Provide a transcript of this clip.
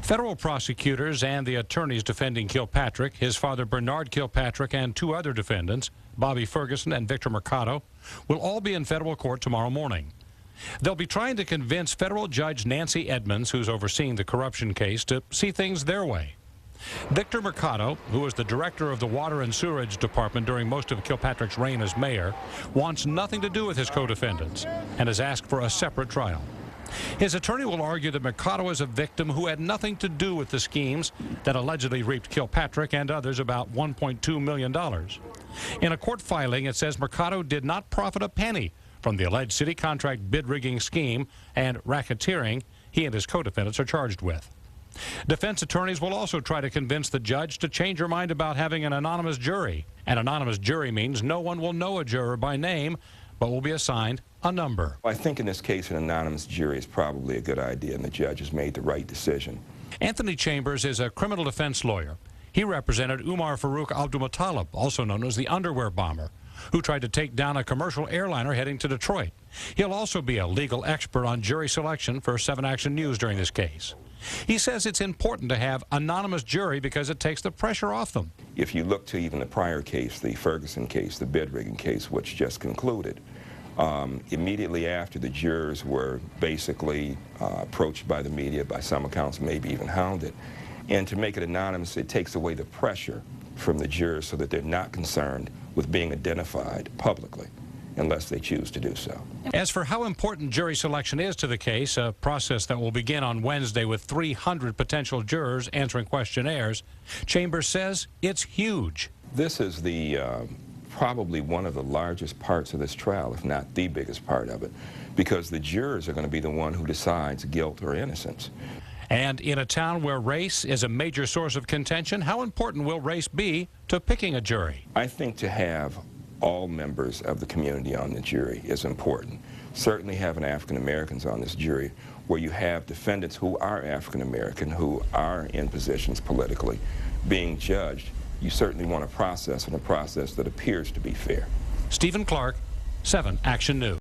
Federal prosecutors and the attorneys defending Kilpatrick, his father Bernard Kilpatrick, and two other defendants, Bobby Ferguson and Victor Mercado, will all be in federal court tomorrow morning. They'll be trying to convince federal judge Nancy Edmonds, who's overseeing the corruption case, to see things their way. Victor Mercado, who was the director of the Water and Sewerage Department during most of Kilpatrick's reign as mayor, wants nothing to do with his co-defendants and has asked for a separate trial. His attorney will argue that Mercado is a victim who had nothing to do with the schemes that allegedly reaped Kilpatrick and others about $1.2 million. In a court filing, it says Mercado did not profit a penny from the alleged city contract bid rigging scheme and racketeering he and his co-defendants are charged with. Defense attorneys will also try to convince the judge to change her mind about having an anonymous jury. An anonymous jury means no one will know a juror by name, but will be assigned a number. I think in this case an anonymous jury is probably a good idea, and the judge has made the right decision. Anthony Chambers is a criminal defense lawyer. He represented Umar Farouk Abdulmuttalib, also known as the underwear bomber, who tried to take down a commercial airliner heading to Detroit. He'll also be a legal expert on jury selection for 7 Action News during this case. He says it's important to have anonymous jury because it takes the pressure off them. If you look to even the prior case, the Ferguson case, the bid rigging case, which just concluded, immediately after the jurors were basically approached by the media, by some accounts maybe even hounded, and to make it anonymous, it takes away the pressure from the jurors so that they're not concerned with being identified publicly unless they choose to do so. As for how important jury selection is to the case, a process that will begin on Wednesday with 300 potential jurors answering questionnaires, Chambers says it's huge. This is the probably one of the largest parts of this trial, if not the biggest part of it, because the jurors are going to be the one who decides guilt or innocence. And in a town where race is a major source of contention, how important will race be to picking a jury? I think to have all members of the community on the jury is important. Certainly having African Americans on this jury, where you have defendants who are African American, who are in positions politically, being judged, you certainly want a process, and a process that appears to be fair. Stephen Clark, 7 Action News.